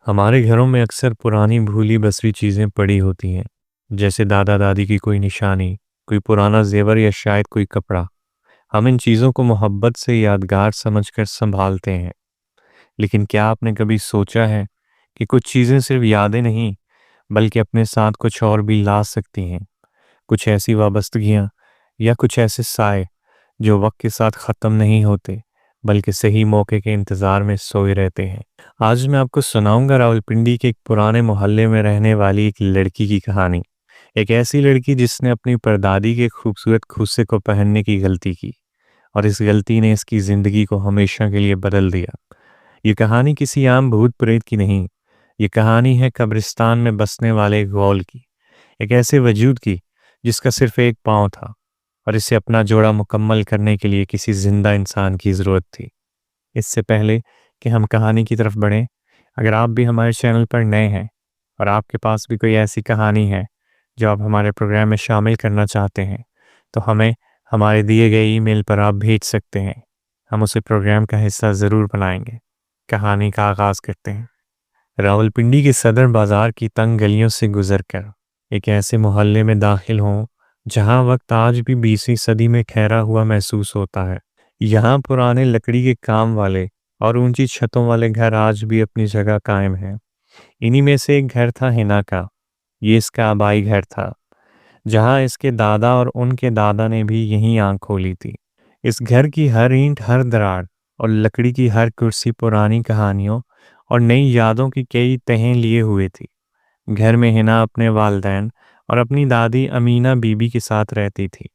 ہمارے گھروں میں اکثر پرانی بھولی بسری چیزیں پڑی ہوتی ہیں، جیسے دادا دادی کی کوئی نشانی، کوئی پرانا زیور یا شاید کوئی کپڑا۔ ہم ان چیزوں کو محبت سے یادگار سمجھ کر سنبھالتے ہیں، لیکن کیا آپ نے کبھی سوچا ہے کہ کچھ چیزیں صرف یادیں نہیں بلکہ اپنے ساتھ کچھ اور بھی لا سکتی ہیں؟ کچھ ایسی وابستگیاں یا کچھ ایسے سائے جو وقت کے ساتھ ختم نہیں ہوتے بلکہ صحیح موقع کے انتظار میں سوئے رہتے ہیں۔ آج میں آپ کو سناؤں گا راولپنڈی کے ایک پرانے محلے میں رہنے والی ایک لڑکی کی کہانی۔ ایک ایسی لڑکی جس نے اپنی پردادی کے خوبصورت کھوسے کو پہننے کی غلطی کی، اور اس غلطی نے اس کی زندگی کو ہمیشہ کے لیے بدل دیا۔ یہ کہانی کسی عام بھوت پریت کی نہیں، یہ کہانی ہے قبرستان میں بسنے والے ایک غول کی، ایک ایسے وجود کی جس کا صرف ایک پاؤں تھا اور اسے اپنا جوڑا مکمل کرنے کے لیے کسی زندہ انسان کی ضرورت تھی۔ اس سے پہلے کہ ہم کہانی کی طرف بڑھیں، اگر آپ بھی ہمارے چینل پر نئے ہیں اور آپ کے پاس بھی کوئی ایسی کہانی ہے جو آپ ہمارے پروگرام میں شامل کرنا چاہتے ہیں تو ہمیں ہمارے دیے گئے ای میل پر آپ بھیج سکتے ہیں۔ ہم اسے پروگرام کا حصہ ضرور بنائیں گے۔ کہانی کا آغاز کرتے ہیں۔ راولپنڈی کے صدر بازار کی تنگ گلیوں سے گزر کر ایک ایسے محلے میں داخل ہوں جہاں وقت آج بھی 20ویں صدی میں ٹھہرا ہوا محسوس ہوتا ہے۔ یہاں پرانے لکڑی کے کام والے اور اونچی چھتوں والے گھر آج بھی اپنی جگہ قائم ہیں۔ انہی میں سے ایک گھر تھا ہینا کا۔ یہ اس کا آبائی گھر تھا، جہاں اس کے دادا اور ان کے دادا نے بھی یہیں آنکھ کھولی تھی۔ اس گھر کی ہر اینٹ، ہر دراڑ اور لکڑی کی ہر کرسی پرانی کہانیوں اور نئی یادوں کی کئی تہیں لیے ہوئے تھی۔ گھر میں ہینا اپنے والدین اور اپنی دادی امینا بی بی کے ساتھ رہتی تھی۔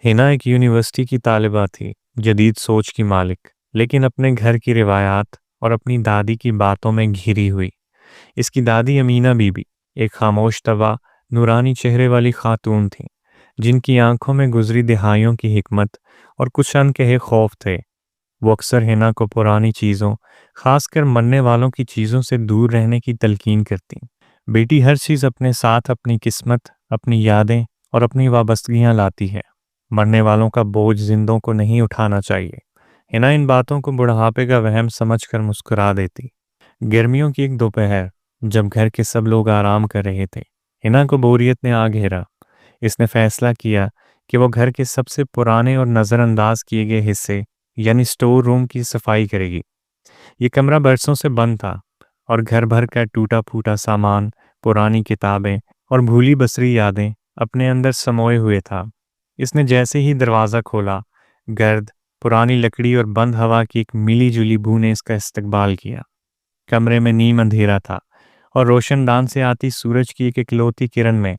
ہینا ایک یونیورسٹی کی طالبہ تھی، جدید سوچ کی مالک، لیکن اپنے گھر کی روایات اور اپنی دادی کی باتوں میں گھری ہوئی۔ اس کی دادی امینا بی بی ایک خاموش طبع، نورانی چہرے والی خاتون تھیں، جن کی آنکھوں میں گزری دہائیوں کی حکمت اور کچھ انکہے خوف تھے۔ وہ اکثر ہینا کو پرانی چیزوں، خاص کر مرنے والوں کی چیزوں سے دور رہنے کی تلقین کرتی۔ بیٹی، ہر چیز اپنے ساتھ اپنی قسمت، اپنی یادیں اور اپنی وابستگیاں لاتی ہے۔ مرنے والوں کا بوجھ زندوں کو نہیں اٹھانا چاہیے۔ ہینا ان باتوں کو بڑھاپے کا وہم سمجھ کر مسکرا دیتی۔ گرمیوں کی ایک دوپہر، جب گھر کے سب لوگ آرام کر رہے تھے، ہینا کو بوریت نے آ گھیرا۔ اس نے فیصلہ کیا کہ وہ گھر کے سب سے پرانے اور نظر انداز کیے گئے حصے یعنی سٹور روم کی صفائی کرے گی۔ یہ کمرہ برسوں سے بند تھا اور گھر بھر کا ٹوٹا پھوٹا سامان، پرانی کتابیں اور بھولی بسری یادیں اپنے اندر سموئے ہوئے تھا۔ اس نے جیسے ہی دروازہ کھولا، گرد، پرانی لکڑی اور بند ہوا کی ایک ملی جلی بو نے اس کا استقبال کیا۔ کمرے میں نیم اندھیرا تھا اور روشن دان سے آتی سورج کی ایک اکلوتی کرن میں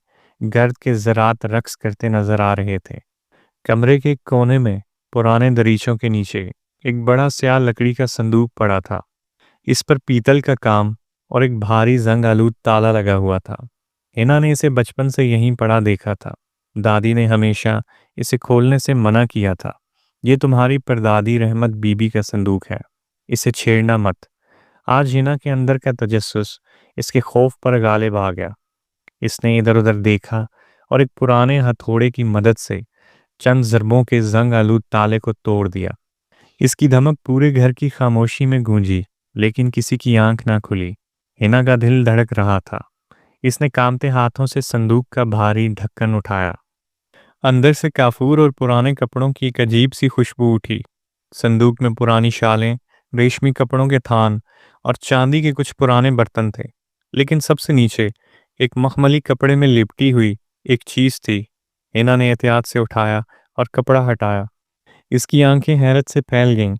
گرد کے ذرات رقص کرتے نظر آ رہے تھے۔ کمرے کے ایک کونے میں پرانے دریچوں کے نیچے ایک بڑا سیاہ لکڑی کا صندوق پڑا تھا۔ اس پر پیتل کا کام اور ایک بھاری زنگ آلود تالا لگا ہوا تھا۔ ہینا نے اسے بچپن سے یہیں پڑا دیکھا تھا۔ دادی نے ہمیشہ اسے کھولنے سے منع کیا تھا۔ یہ تمہاری پردادی رحمت بی بی کا صندوق ہے، اسے چھیڑنا مت۔ آج ہینا کے اندر کا تجسس اس کے خوف پر غالب آ گیا۔ اس نے ادھر ادھر دیکھا اور ایک پرانے ہتھوڑے کی مدد سے چند ضربوں کے زنگ آلود تالے کو توڑ دیا۔ اس کی دھمک پورے گھر کی خاموشی میں گونجی، لیکن کسی کی آنکھ نہ کھلی۔ ہینا کا دل دھڑک رہا تھا۔ اس نے کانپتے ہاتھوں سے صندوق کا بھاری ڈھکن اٹھایا۔ اندر سے کافور اور پرانے کپڑوں کی ایک عجیب سی خوشبو اٹھی۔ صندوق میں پرانی شالیں، ریشمی کپڑوں کے تھان اور چاندی کے کچھ پرانے برتن تھے، لیکن سب سے نیچے ایک مخملی کپڑے میں لپٹی ہوئی ایک چیز تھی۔ ہینا نے احتیاط سے اٹھایا اور کپڑا ہٹایا۔ اس کی آنکھیں حیرت سے پھیل گئیں۔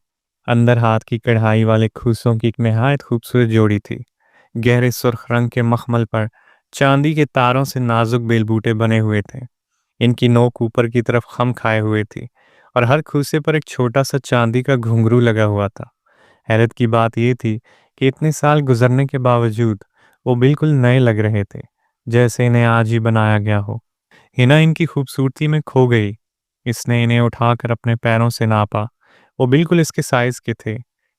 اندر ہاتھ کی کڑھائی والے کھوسوں کی ایک نہایت خوبصورت جوڑی تھی۔ گہرے سرخ رنگ کے مخمل پر چاندی کے تاروں سے نازک بیل بوٹے بنے ہوئے تھے۔ ان کی نوک اوپر کی طرف خم کھائے ہوئے تھی اور ہر کھوسے پر ایک چھوٹا سا چاندی کا گھنگرو لگا ہوا تھا۔ حیرت کی بات یہ تھی کہ اتنے سال گزرنے کے باوجود وہ بالکل نئے لگ رہے تھے، جیسے انہیں آج ہی بنایا گیا ہو۔ ہینا ان کی خوبصورتی میں کھو گئی۔ اس نے انہیں اٹھا کر اپنے پیروں سے ناپا۔ وہ بالکل اس کے سائز کے تھے۔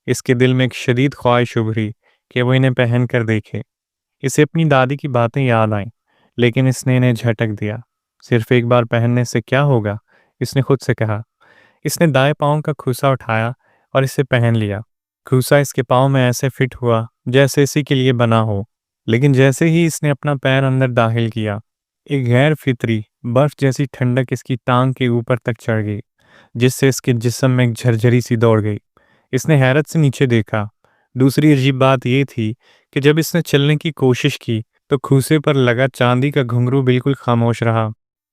اس کے دل میں ایک شدید خواہش ابھری کہ وہ انہیں پہن کر دیکھے۔ اسے اپنی دادی کی باتیں یاد آئیں، لیکن اس نے انہیں جھٹک دیا۔ صرف ایک بار پہننے سے کیا ہوگا، اس نے خود سے کہا۔ اس نے دائیں پاؤں کا کھوسا اٹھایا اور اسے پہن لیا۔ کھوسا اس کے پاؤں میں ایسے فٹ ہوا جیسے اسی کے لیے بنا ہو، لیکن جیسے ہی اس نے اپنا پیر اندر داخل کیا، ایک غیر فطری برف جیسی ٹھنڈک اس کی ٹانگ کے اوپر تک چڑھ گئی، جس سے اس کے جسم میں ایک جھرجھری سی دوڑ گئی۔ اس نے حیرت سے نیچے دیکھا۔ دوسری عجیب بات یہ تھی کہ جب اس نے چلنے کی کوشش کی تو کھوسے پر لگا چاندی کا گھنگرو بالکل خاموش رہا۔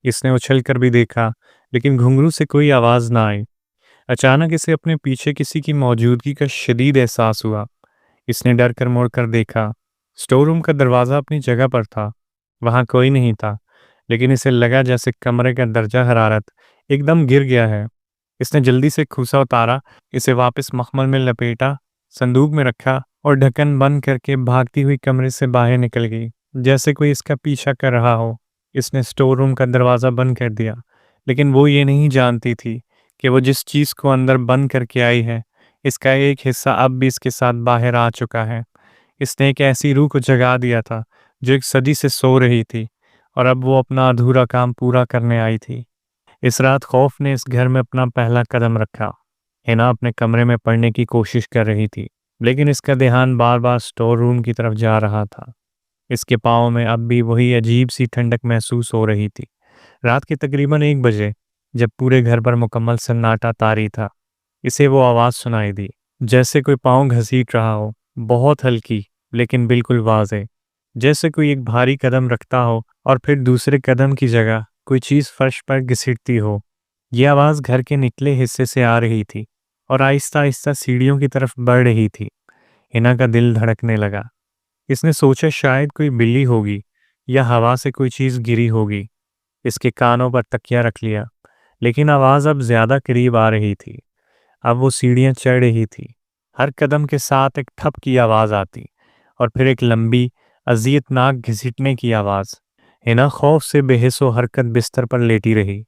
اس نے اچھل کر بھی دیکھا، لیکن گھنگرو سے کوئی آواز نہ آئی۔ اچانک اسے اپنے پیچھے کسی کی موجودگی کا شدید احساس ہوا۔ اس نے ڈر کر مڑ کر دیکھا۔ اسٹور روم کا دروازہ اپنی جگہ پر تھا، وہاں کوئی نہیں تھا، لیکن اسے لگا جیسے کمرے کا درجہ حرارت ایک دم گر گیا ہے۔ اس نے جلدی سے کھوسا اتارا، اسے واپس مخمل میں لپیٹا، صندوق میں رکھا اور ڈھکن بند کر کے بھاگتی ہوئی کمرے سے باہر نکل گئی، جیسے کوئی اس کا پیچھا کر رہا ہو۔ اس نے اسٹور روم کا دروازہ بند کر دیا، لیکن وہ یہ نہیں جانتی تھی کہ وہ جس چیز کو اندر بند کر کے آئی ہے، اس کا ایک حصہ اب بھی اس کے ساتھ باہر آ چکا ہے۔ اس نے ایک ایسی روح کو جگا دیا تھا جو ایک صدی سے سو رہی تھی، اور اب وہ اپنا ادھورا کام پورا کرنے آئی تھی۔ اس رات خوف نے اس گھر میں اپنا پہلا قدم رکھا۔ ہنا اپنے کمرے میں پڑھنے کی کوشش کر رہی تھی، لیکن اس کا دھیان بار بار اسٹور روم کی طرف جا رہا تھا۔ اس کے پاؤں میں اب بھی وہی عجیب سی ٹھنڈک محسوس ہو رہی تھی۔ رات کے تقریباً 1 بجے، جب پورے گھر پر مکمل سناٹا طاری تھا، اسے وہ آواز سنائی دی، جیسے کوئی پاؤں گھسیٹ رہا ہو، بہت ہلکی لیکن بالکل واضح، جیسے کوئی ایک بھاری قدم رکھتا ہو اور پھر دوسرے قدم کی جگہ کوئی چیز فرش پر گھسیٹتی ہو۔ یہ آواز گھر کے نچلے حصے سے آ رہی تھی اور آہستہ آہستہ سیڑھیوں کی طرف بڑھ رہی تھی۔ ہنا کا دل دھڑکنے لگا۔ اس نے سوچا شاید کوئی بلی ہوگی یا ہوا سے کوئی چیز گری ہوگی۔ اس کے کانوں پر تکیہ رکھ لیا، لیکن آواز اب زیادہ قریب آ رہی تھی۔ اب وہ سیڑھیاں چڑھ رہی تھی، ہر قدم کے ساتھ ایک ٹھپ کی آواز آتی اور پھر ایک لمبی اذیت ناک گھسیٹنے کی آواز۔ ہنا خوف سے بے حس و حرکت بستر پر لیٹی رہی۔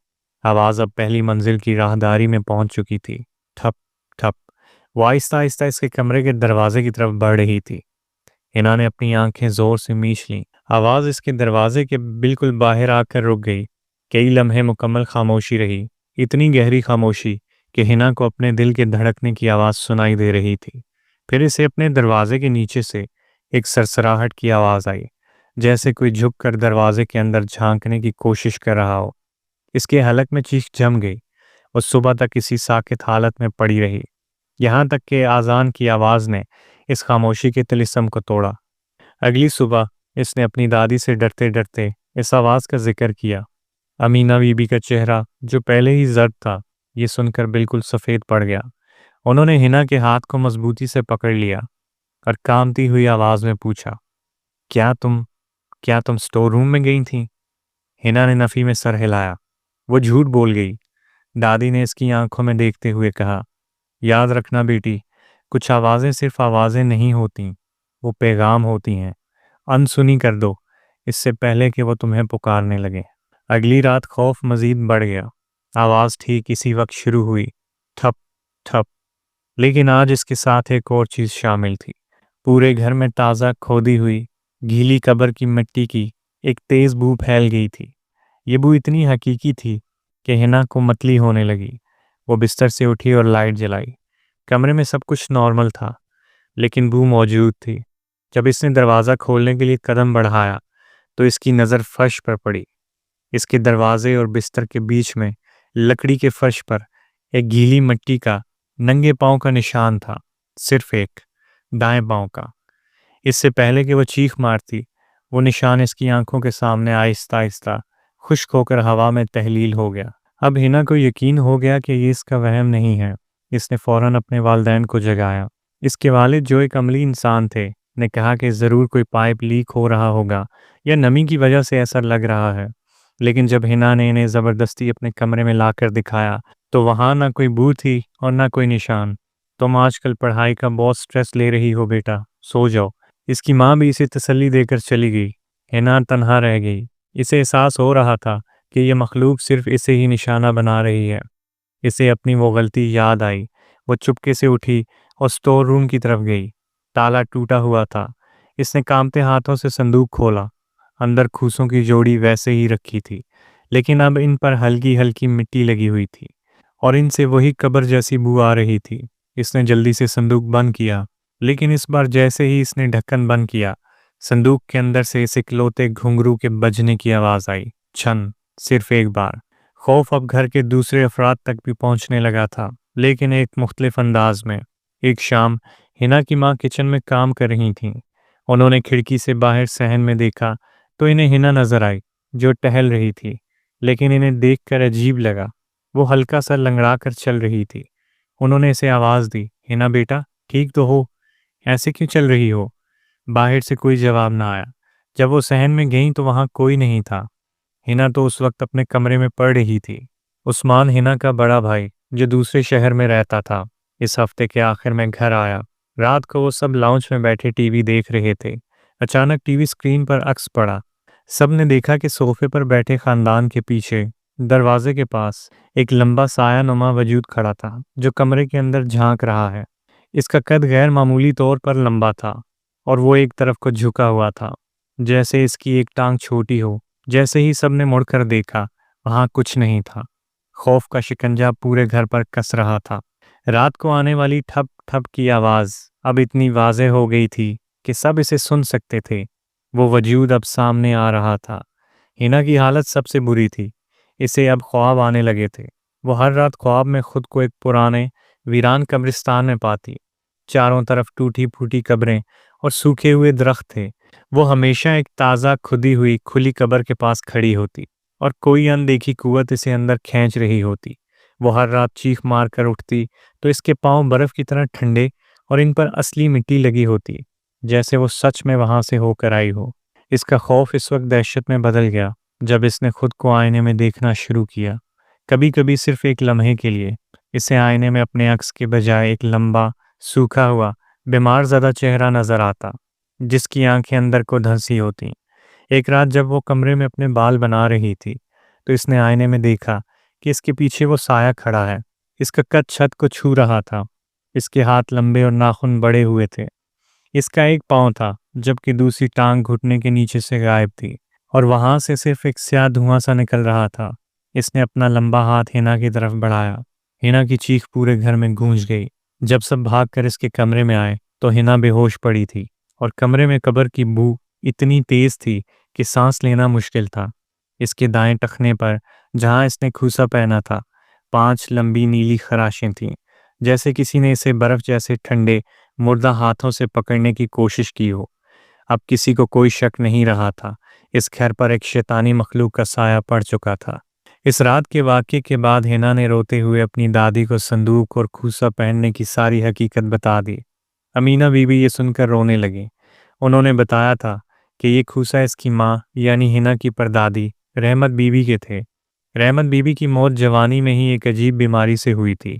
آواز اب پہلی منزل کی راہداری میں پہنچ چکی تھی۔ ٹھپ ٹھپ، وہ آہستہ آہستہ اس کے کمرے کے دروازے کی طرف بڑھ رہی تھی۔ ہنا نے اپنی آنکھیں زور سے میچ لیں۔ آواز اس کے دروازے کے بالکل باہر آ کر رک گئی۔ کئی لمحے مکمل خاموشی رہی، اتنی گہری خاموشی کہ ہنا کو اپنے دل کے دھڑکنے کی آواز سنائی دے رہی تھی۔ پھر اسے اپنے دروازے کے نیچے سے ایک سرسراہٹ کی آواز آئی، جیسے کوئی جھک کر دروازے کے اندر جھانکنے کی کوشش کر رہا ہو۔ اس کے حلق میں چیخ جم گئی۔ وہ صبح تک اسی ساکت حالت میں پڑی رہی، یہاں تک کہ اذان کی آواز نے اس خاموشی کے طلسم کو توڑا۔ اگلی صبح اس نے اپنی دادی سے ڈرتے ڈرتے اس آواز کا ذکر کیا۔ امینہ بی بی کا چہرہ جو پہلے ہی زرد تھا، یہ سن کر بالکل سفید پڑ گیا۔ انہوں نے ہنا کے ہاتھ کو مضبوطی سے پکڑ لیا اور کانپتی ہوئی آواز میں پوچھا، کیا تم اسٹور روم میں گئی تھیں؟ ہنا نے نفی میں سر ہلایا۔ وہ جھوٹ بول گئی۔ دادی نے اس کی آنکھوں میں دیکھتے ہوئے کہا، یاد رکھنا بیٹی، کچھ آوازیں صرف آوازیں نہیں ہوتیں، وہ پیغام ہوتی ہیں۔ انسنی کر دو اس سے پہلے کہ وہ تمہیں پکارنے لگے۔ اگلی رات خوف مزید بڑھ گیا۔ آواز ٹھیک اسی وقت شروع ہوئی، ٹھپ ٹھپ، لیکن آج اس کے ساتھ ایک اور چیز شامل تھی۔ پورے گھر میں تازہ کھودی ہوئی گیلی قبر کی مٹی کی ایک تیز بو پھیل گئی تھی۔ یہ بو اتنی حقیقی تھی کہ ہنا کو متلی ہونے لگی۔ وہ بستر سے اٹھی اور لائٹ جلائی۔ کمرے میں سب کچھ نارمل تھا، لیکن بو موجود تھی۔ جب اس نے دروازہ کھولنے کے لیے قدم بڑھایا تو اس کی نظر فرش پر پڑی۔ اس کے دروازے اور بستر کے بیچ میں لکڑی کے فرش پر ایک گیلی مٹی کا ننگے پاؤں کا نشان تھا، صرف ایک، دائیں پاؤں کا۔ اس سے پہلے کہ وہ چیخ مارتی، وہ نشان اس کی آنکھوں کے سامنے آہستہ آہستہ خشک ہو کر ہوا میں تحلیل ہو گیا۔ اب ہنا کو یقین ہو گیا کہ یہ اس کا وہم نہیں ہے۔ اس نے فوراً اپنے والدین کو جگایا۔ اس کے والد جو ایک عملی انسان تھے نے کہا کہ ضرور کوئی پائپ لیک ہو رہا ہوگا یا نمی کی وجہ سے ایسا لگ رہا ہے، لیکن جب ہنا نے انہیں زبردستی اپنے کمرے میں لا کر دکھایا تو وہاں نہ کوئی بو تھی اور نہ کوئی نشان۔ تم آج کل پڑھائی کا بہت سٹریس لے رہی ہو بیٹا، سو جاؤ۔ اس کی ماں بھی اسے تسلی دے کر چلی گئی۔ ہنا تنہا رہ گئی۔ اسے احساس ہو رہا تھا کہ یہ مخلوق صرف اسے ہی نشانہ بنا رہی ہے۔ اسے اپنی وہ غلطی یاد آئی۔ وہ چپکے سے اٹھی اور اسٹور روم کی طرف گئی۔ تالا ٹوٹا ہوا تھا۔ اس نے کانپتے ہاتھوں سے صندوق کھولا۔ اندر کھوسوں کی جوڑی ویسے ہی رکھی تھی، لیکن اب ان پر ہلکی ہلکی مٹی لگی ہوئی تھی اور ان سے وہی قبر جیسی بو آ رہی تھی۔ اس نے جلدی سے صندوق بند کیا، لیکن اس بار جیسے ہی اس نے ڈھکن بند کیا، صندوق کے اندر سے اس اکلوتے گھنگرو کے بجنے کی آواز آئی۔ چھن، صرف ایک بار۔ خوف اب گھر کے دوسرے افراد تک بھی پہنچنے لگا تھا، لیکن ایک مختلف انداز میں۔ ایک شام ہنا کی ماں کچن میں کام کر رہی تھیں۔ انہوں نے کھڑکی سے باہر صحن میں دیکھا تو انہیں ہنا نظر آئی، جو ٹہل رہی تھی، لیکن انہیں دیکھ کر عجیب لگا۔ وہ ہلکا سا لنگڑا کر چل رہی تھی۔ انہوں نے اسے آواز دی، ہنا بیٹا، ٹھیک تو ہو؟ ایسے کیوں چل رہی ہو؟ باہر سے کوئی جواب نہ آیا۔ جب وہ صحن میں گئیں تو وہاں کوئی نہیں تھا۔ ہنا تو اس وقت اپنے کمرے میں پڑھ رہی تھی۔ عثمان ہنا کا بڑا بھائی جو دوسرے شہر میں رہتا تھا، اس ہفتے کے آخر میں گھر آیا۔ رات کو وہ سب لاؤنج میں بیٹھے ٹی وی دیکھ رہے تھے۔ اچانک ٹی وی اسکرین پر عکس پڑا۔ سب نے دیکھا کہ صوفے پر بیٹھے خاندان کے پیچھے دروازے کے پاس ایک لمبا سایہ نما وجود کھڑا تھا، جو کمرے کے اندر جھانک رہا ہے۔ اس کا قد غیر معمولی طور پر لمبا تھا اور وہ ایک طرف کو جھکا ہوا تھا، جیسے اس کی ایک ٹانگ چھوٹی ہو۔ جیسے ہی سب نے مڑ کر دیکھا، وہاں کچھ نہیں تھا۔ خوف کا شکنجہ پورے گھر پر کس رہا تھا۔ رات کو آنے والی ٹھپ ٹھپ کی آواز اب اتنی واضح ہو گئی تھی کہ سب اسے سن سکتے تھے۔ وہ وجود اب سامنے آ رہا تھا۔ ہنا کی حالت سب سے بری تھی۔ اسے اب خواب آنے لگے تھے۔ وہ ہر رات خواب میں خود کو ایک پرانے ویران قبرستان میں پاتی۔ چاروں طرف ٹوٹی پھوٹی قبریں اور سوکھے ہوئے درخت تھے۔ وہ ہمیشہ ایک تازہ کھدی ہوئی کھلی قبر کے پاس کھڑی ہوتی اور کوئی اندیکھی قوت اسے اندر کھینچ رہی ہوتی۔ وہ ہر رات چیخ مار کر اٹھتی تو اس کے پاؤں برف کی طرح ٹھنڈے اور ان پر اصلی مٹی لگی ہوتی، جیسے وہ سچ میں وہاں سے ہو کر آئی ہو۔ اس کا خوف اس وقت دہشت میں بدل گیا جب اس نے خود کو آئینے میں دیکھنا شروع کیا۔ کبھی کبھی صرف ایک لمحے کے لیے اسے آئینے میں اپنے عکس کے بجائے ایک لمبا، سوکھا ہوا، بیمار زدہ چہرہ نظر آتا، جس کی آنکھیں اندر کو دھنسی ہوتی۔ ایک رات جب وہ کمرے میں اپنے بال بنا رہی تھی تو اس نے آئینے میں دیکھا کہ اس کے پیچھے وہ سایہ کھڑا ہے۔ اس کا قد چھت کو چھو رہا تھا۔ اس کے ہاتھ لمبے اور ناخن بڑے ہوئے تھے۔ اس کا ایک پاؤں تھا، جبکہ دوسری ٹانگ گھٹنے کے نیچے سے غائب تھی، اور وہاں سے صرف ایک سیاہ دھواں سا نکل رہا تھا۔ اس نے اپنا لمبا ہاتھ ہنا کی طرف بڑھایا۔ ہنا کی چیخ پورے گھر میں گونج گئی۔ جب سب بھاگ کر اس کے کمرے میں آئے تو ہنا بے ہوش پڑی تھی، اور کمرے میں قبر کی بو اتنی تیز تھی کہ سانس لینا مشکل تھا۔ اس کے دائیں ٹخنے پر، جہاں اس نے کھوسا پہنا تھا، 5 لمبی نیلی خراشیں تھیں، جیسے کسی نے اسے برف جیسے ٹھنڈے مردہ ہاتھوں سے پکڑنے کی کوشش کی ہو۔ اب کسی کو کوئی شک نہیں رہا تھا، اس گھر پر ایک شیطانی مخلوق کا سایہ پڑ چکا تھا۔ اس رات کے واقعے کے بعد ہنا نے روتے ہوئے اپنی دادی کو صندوق اور کھوسا پہننے کی ساری حقیقت بتا دی۔ امینہ بی بی یہ سن کر رونے لگی۔ انہوں نے بتایا تھا کہ یہ کھوسا اس کی ماں یعنی ہنا کی پردادی رحمت بی بی کے تھے۔ رحمت بی بی کی موت جوانی میں ہی ایک عجیب بیماری سے ہوئی تھی۔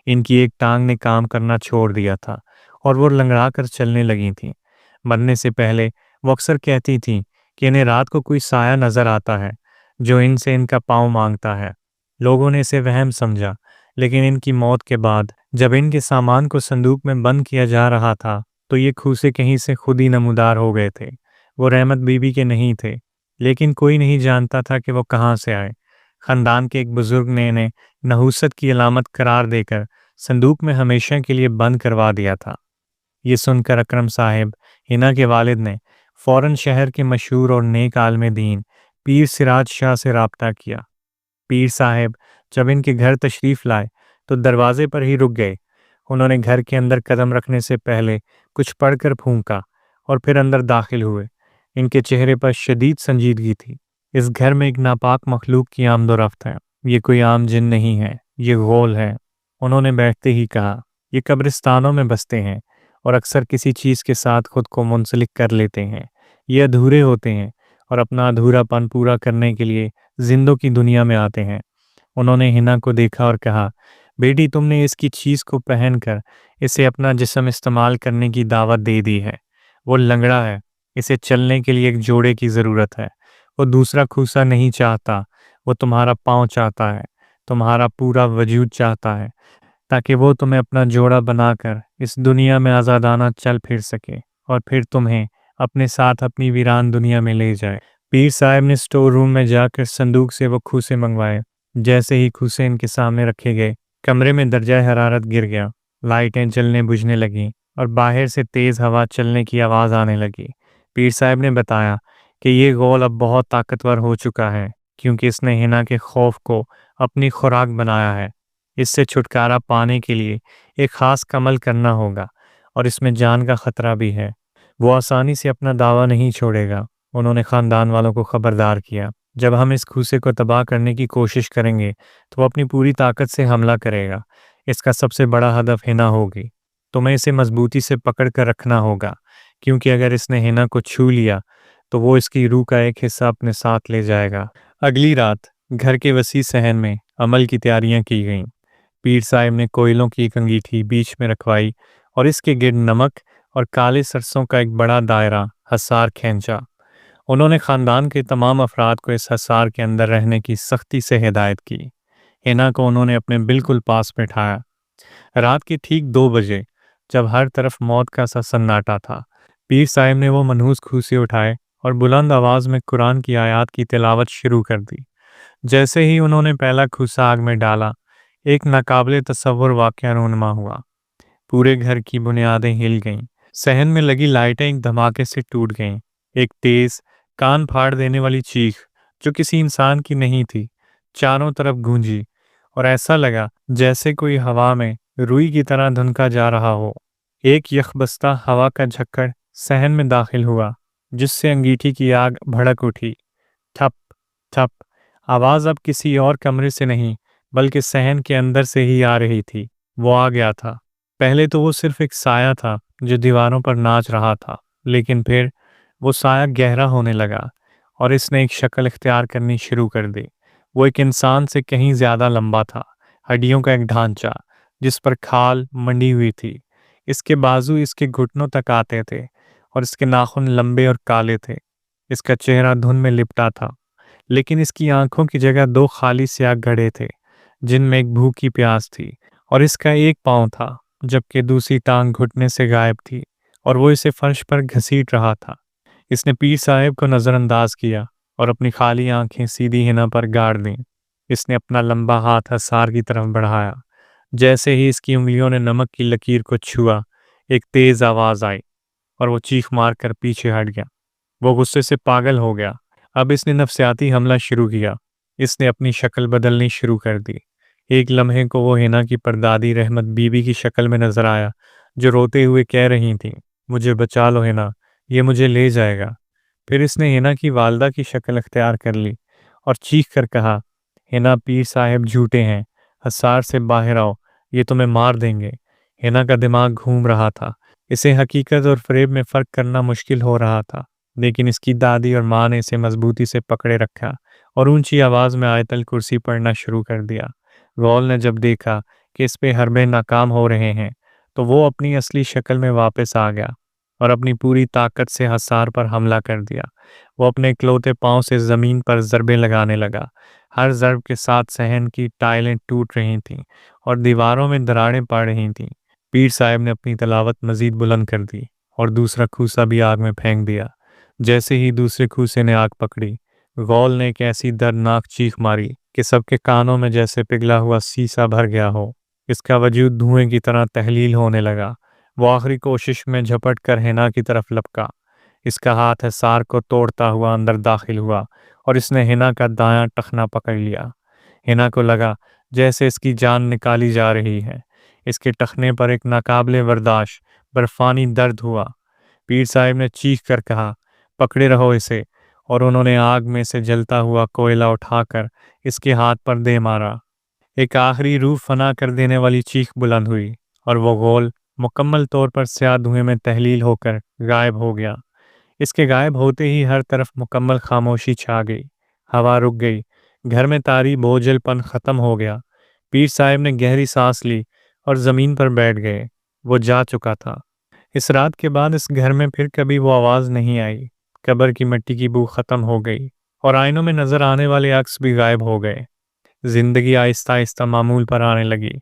ان کی ایک ٹانگ نے کام کرنا چھوڑ دیا تھا اور وہ لنگڑا کر چلنے لگی تھیں۔ مرنے سے پہلے وہ اکثر کہتی تھیں کہ انہیں رات کو کوئی سایہ نظر آتا ہے جو ان سے ان کا پاؤں مانگتا ہے۔ لوگوں نے اسے وہم سمجھا، لیکن ان کی موت کے بعد جب ان کے سامان کو صندوق میں بند کیا جا رہا تھا تو یہ کھوسے کہیں سے خود ہی نمودار ہو گئے تھے۔ وہ رحمت بی بی کے نہیں تھے، لیکن کوئی نہیں جانتا تھا کہ وہ کہاں سے آئے۔ خاندان کے ایک بزرگ نے انہیں نحوست کی علامت قرار دے کر صندوق میں ہمیشہ کے لیے بند کروا دیا تھا۔ یہ سن کر اکرم صاحب ہنا کے والد نے فوراً شہر کے مشہور اور نیک عالم دین پیر سراج شاہ سے رابطہ کیا۔ پیر صاحب جب ان کے گھر تشریف لائے تو دروازے پر ہی رک گئے۔ انہوں نے گھر کے اندر قدم رکھنے سے پہلے کچھ پڑھ کر پھونکا اور پھر اندر داخل ہوئے۔ ان کے چہرے پر شدید سنجیدگی تھی۔ اس گھر میں ایک ناپاک مخلوق کی آمد و رفت ہے۔ یہ کوئی عام جن نہیں ہے، یہ غول ہے۔ انہوں نے بیٹھتے ہی کہا، یہ قبرستانوں میں بستے ہیں اور اکثر کسی چیز کے ساتھ خود کو منسلک کر لیتے ہیں۔ یہ ادھورے ہوتے ہیں اور اپنا ادھورا پن پورا کرنے کے لیے زندوں کی دنیا میں آتے ہیں۔ انہوں نے ہنا کو دیکھا اور کہا، بیٹی تم نے اس کی چیز کو پہن کر اسے اپنا جسم استعمال کرنے کی دعوت دے دی ہے۔ وہ لنگڑا ہے، اسے چلنے کے لیے ایک جوڑے کی ضرورت ہے۔ وہ دوسرا کھوسا نہیں چاہتا، وہ تمہارا پاؤں چاہتا ہے، تمہارا پورا وجود چاہتا ہے، تاکہ وہ تمہیں اپنا جوڑا بنا کر اس دنیا میں آزادانہ چل پھر سکے اور پھر تمہیں اپنے ساتھ اپنی ویران دنیا میں لے جائے۔ پیر صاحب نے سٹور روم میں جا کر صندوق سے وہ کھوسے منگوائے۔ جیسے ہی کھوسے ان کے سامنے رکھے گئے، کمرے میں درجہ حرارت گر گیا۔ لائٹیں جلنے بجھنے لگیں اور باہر سے تیز ہوا چلنے کی آواز آنے لگی۔ پیر صاحب نے بتایا کہ یہ غول اب بہت طاقتور ہو چکا ہے کیونکہ اس نے ہنا کے خوف کو اپنی خوراک بنایا ہے۔ اس سے چھٹکارا پانے کے لیے ایک خاص عمل کرنا ہوگا اور اس میں جان کا خطرہ بھی ہے۔ وہ آسانی سے اپنا دعویٰ نہیں چھوڑے گا۔ انہوں نے خاندان والوں کو خبردار کیا، جب ہم اس کھوسے کو تباہ کرنے کی کوشش کریں گے تو وہ اپنی پوری طاقت سے حملہ کرے گا۔ اس کا سب سے بڑا ہدف ہنا ہوگی۔ تمہیں اسے مضبوطی سے پکڑ کر رکھنا ہوگا کیونکہ اگر اس نے ہنا کو چھو لیا تو وہ اس کی روح کا ایک حصہ اپنے ساتھ لے جائے گا۔ اگلی رات گھر کے وسیع صحن میں عمل کی تیاریاں کی گئیں۔ پیر صاحب نے کوئلوں کی ایک انگیٹھی بیچ میں رکھوائی اور اس کے گرد نمک اور کالے سرسوں کا ایک بڑا دائرہ حصار کھینچا۔ انہوں نے خاندان کے تمام افراد کو اس حصار کے اندر رہنے کی سختی سے ہدایت کی۔ ہنا کو انہوں نے اپنے بالکل پاس بٹھایا۔ رات کے ٹھیک 2 بجے جب ہر طرف موت کا سا سناٹا تھا، پیر صاحب نے وہ منحوس کھوسے اٹھائے اور بلند آواز میں قرآن کی آیات کی تلاوت شروع کر دی۔ جیسے ہی انہوں نے پہلا کھوسا آگ میں ڈالا، ایک ناقابل تصور واقعہ رونما ہوا۔ پورے گھر کی بنیادیں ہل گئیں، صحن میں لگی لائٹیں ایک دھماکے سے ٹوٹ گئیں۔ ایک تیز، کان پھاڑ دینے والی چیخ جو کسی انسان کی نہیں تھی، چاروں طرف گونجی اور ایسا لگا جیسے کوئی ہوا میں روئی کی طرح دھنکا جا رہا ہو۔ ایک یخبستہ ہوا کا جھکڑ صحن میں داخل ہوا جس سے انگیٹھی کی آگ بھڑک اٹھی۔ ٹھپ ٹھپ، آواز اب کسی اور کمرے سے نہیں بلکہ صحن کے اندر سے ہی آ رہی تھی۔ وہ آ گیا تھا۔ پہلے تو وہ صرف ایک سایہ تھا جو دیواروں پر ناچ رہا تھا، لیکن پھر وہ سایہ گہرا ہونے لگا اور اس نے ایک شکل اختیار کرنی شروع کر دی۔ وہ ایک انسان سے کہیں زیادہ لمبا تھا، ہڈیوں کا ایک ڈھانچہ جس پر کھال منڈی ہوئی تھی۔ اس کے بازو اس کے گھٹنوں تک آتے تھے اور اس کے ناخن لمبے اور کالے تھے۔ اس کا چہرہ دھند میں لپٹا تھا، لیکن اس کی آنکھوں کی جگہ 2 خالی سیاہ گڑھے تھے جن میں ایک بھوک کی پیاس تھی، اور اس کا ایک پاؤں تھا جبکہ دوسری ٹانگ گھٹنے سے غائب تھی اور وہ اسے فرش پر گھسیٹ رہا تھا۔ اس نے پیر صاحب کو نظر انداز کیا اور اپنی خالی آنکھیں سیدھی ہنا پر گاڑ دیں۔ اس نے اپنا لمبا ہاتھ حصار کی طرف بڑھایا۔ جیسے ہی اس کی انگلیوں نے نمک کی لکیر کو چھوا، ایک تیز آواز آئی اور وہ چیخ مار کر پیچھے ہٹ گیا۔ وہ غصے سے پاگل ہو گیا۔ اب اس نے نفسیاتی حملہ شروع کیا۔ اس نے اپنی شکل بدلنی شروع کر دی۔ ایک لمحے کو وہ ہنا کی پردادی رحمت بی بی کی شکل میں نظر آیا جو روتے ہوئے کہہ رہی تھیں، مجھے بچا لو ہنا، یہ مجھے لے جائے گا۔ پھر اس نے ہنا کی والدہ کی شکل اختیار کر لی اور چیخ کر کہا، ہنا، پیر صاحب جھوٹے ہیں، حصار سے باہر آؤ، یہ تمہیں مار دیں گے۔ ہنا کا دماغ گھوم رہا تھا۔ اسے حقیقت اور فریب میں فرق کرنا مشکل ہو رہا تھا، لیکن اس کی دادی اور ماں نے اسے مضبوطی سے پکڑے رکھا اور اونچی آواز میں آیت الکرسی پڑھنا شروع کر دیا۔ غول نے جب دیکھا کہ اس پہ حربے ناکام ہو رہے ہیں تو وہ اپنی اصلی شکل میں واپس آ گیا اور اپنی پوری طاقت سے حصار پر حملہ کر دیا۔ وہ اپنے اکلوتے پاؤں سے زمین پر ضربیں لگانے لگا۔ ہر ضرب کے ساتھ صحن کی ٹائلیں ٹوٹ رہی تھیں اور دیواروں میں دراڑیں پڑ رہی تھیں۔ پیر صاحب نے اپنی تلاوت مزید بلند کر دی اور دوسرا کھوسا بھی آگ میں پھینک دیا۔ جیسے ہی دوسرے کھوسے نے آگ پکڑی، غول نے ایک ایسی دردناک چیخ ماری کہ سب کے کانوں میں جیسے پگھلا ہوا سیسا بھر گیا ہو۔ اس کا وجود دھوئیں کی طرح تحلیل ہونے لگا۔ وہ آخری کوشش میں جھپٹ کر ہنا کی طرف لپکا۔ اس کا ہاتھ حصار کو توڑتا ہوا اندر داخل ہوا اور اس نے ہنا کا دایاں ٹخنا پکڑ لیا۔ ہنا کو لگا جیسے اس کی جان نکالی جا رہی ہے۔ اس کے ٹخنے پر ایک ناقابل برداشت برفانی درد ہوا۔ پیر صاحب نے چیخ کر کہا، پکڑے رہو اسے، اور انہوں نے آگ میں سے جلتا ہوا کوئلہ اٹھا کر اس کے ہاتھ پر دے مارا۔ ایک آخری روح فنا کر دینے والی چیخ بلند ہوئی اور وہ غول مکمل طور پر سیاہ دھوئیں میں تحلیل ہو کر غائب ہو گیا۔ اس کے غائب ہوتے ہی ہر طرف مکمل خاموشی چھا گئی۔ ہوا رک گئی، گھر میں طاری بوجھل پن ختم ہو گیا۔ پیر صاحب نے گہری سانس لی اور زمین پر بیٹھ گئے۔ وہ جا چکا تھا۔ اس رات کے بعد اس گھر میں پھر کبھی وہ آواز نہیں آئی۔ قبر کی مٹی کی بو ختم ہو گئی اور آئینوں میں نظر آنے والے عکس بھی غائب ہو گئے۔ زندگی آہستہ آہستہ معمول پر آنے لگی۔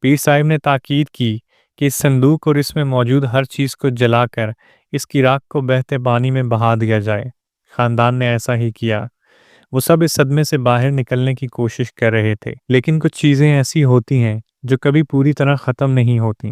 پیر صاحب نے تاکید کی کہ اس صندوق اور اس میں موجود ہر چیز کو جلا کر اس کی راکھ کو بہتے پانی میں بہا دیا جائے۔ خاندان نے ایسا ہی کیا۔ وہ سب اس صدمے سے باہر نکلنے کی کوشش کر رہے تھے، لیکن کچھ چیزیں ایسی ہوتی ہیں جو کبھی پوری طرح ختم نہیں ہوتی۔